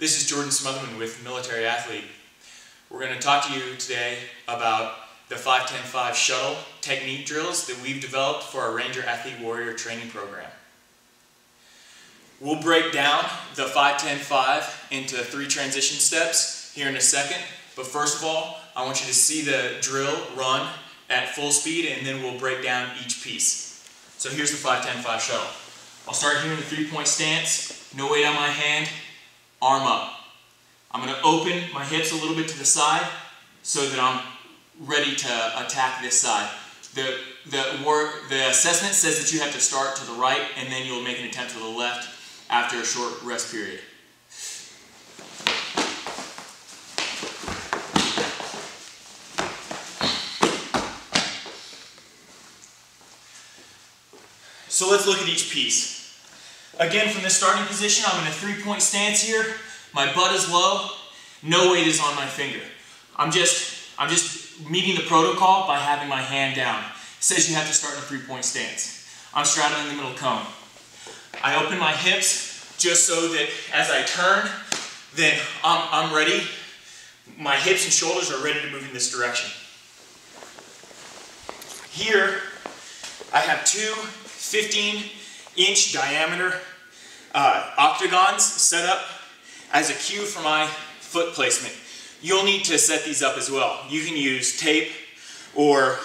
This is Jordan Smotherman with Military Athlete. We're going to talk to you today about the 5-10-5 shuttle technique drills that we've developed for our Ranger Athlete Warrior training program. We'll break down the 5-10-5 into 3 transition steps here in a second, but first of all, I want you to see the drill run at full speed, and then we'll break down each piece. So here's the 5-10-5 shuttle. I'll start here in the 3-point stance, no weight on my hand, arm up. I'm going to open my hips a little bit to the side so that I'm ready to attack this side. The assessment says that you have to start to the right and then you'll make an attempt to the left after a short rest period. So let's look at each piece. Again, from the starting position, I'm in a 3-point stance here. My butt is low. No weight is on my finger. I'm just meeting the protocol by having my hand down. It says you have to start in a 3-point stance. I'm straddling the middle cone. I open my hips just so that as I turn, then I'm ready. My hips and shoulders are ready to move in this direction. Here, I have 2 15-inch diameter octagons set up as a cue for my foot placement. You'll need to set these up as well. You can use tape or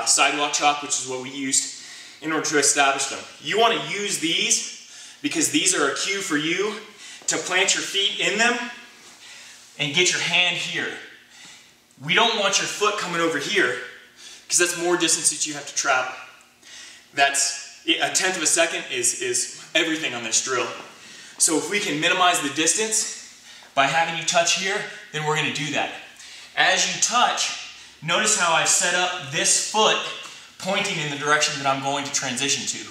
sidewalk chalk, which is what we used, in order to establish them. You want to use these because these are a cue for you to plant your feet in them and get your hand here. We don't want your foot coming over here because that's more distance that you have to travel. That's a 1/10 of a second is everything on this drill. So if we can minimize the distance by having you touch here, then we're going to do that. As you touch, notice how I've set up this foot pointing in the direction that I'm going to transition to.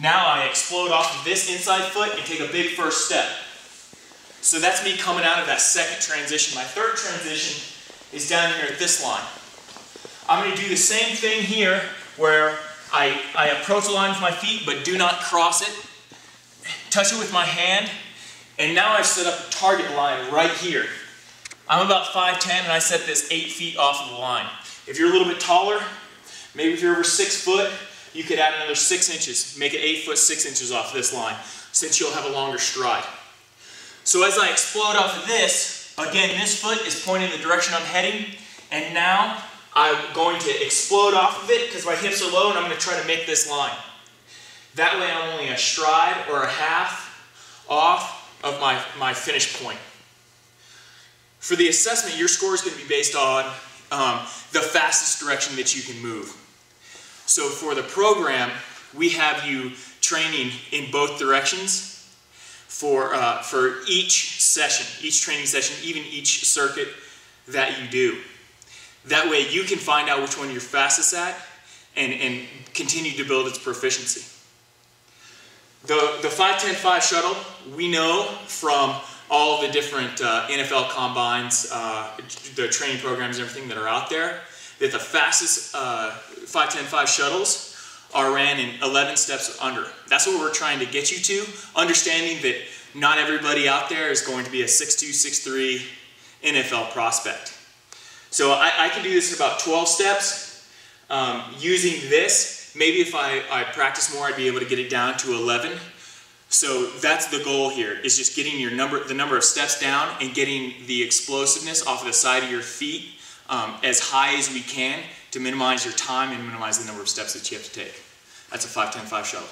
Now I explode off of this inside foot and take a big first step. So that's me coming out of that second transition. My third transition is down here at this line. I'm going to do the same thing here where I approach the line with my feet but do not cross it. Touch it with my hand, and now I've set up a target line right here. I'm about 5'10", and I set this 8 feet off of the line. If you're a little bit taller, maybe if you're over 6 foot, you could add another 6 inches, make it 8 foot 6 inches off this line, since you'll have a longer stride. So as I explode off of this, again, this foot is pointing the direction I'm heading, and now I'm going to explode off of it because my hips are low, and I'm going to try to make this line. That way I'm only a stride or a half off of my finish point. For the assessment, your score is going to be based on the fastest direction that you can move. So for the program, we have you training in both directions for each session, each training session, even each circuit that you do. That way you can find out which one you're fastest at and continue to build its proficiency. The 5-10-5 shuttle, we know from all the different NFL combines, the training programs and everything that are out there, that the fastest 5-10-5 shuttles are ran in 11 steps under. That's what we're trying to get you to, understanding that not everybody out there is going to be a 6'2", 6'3" NFL prospect. So I can do this in about 12 steps. Using this, maybe if I practice more, I'd be able to get it down to 11. So that's the goal here, is just getting the number of steps down and getting the explosiveness off of the side of your feet as high as we can to minimize your time and minimize the number of steps that you have to take. That's a 5-10-5 shuttle.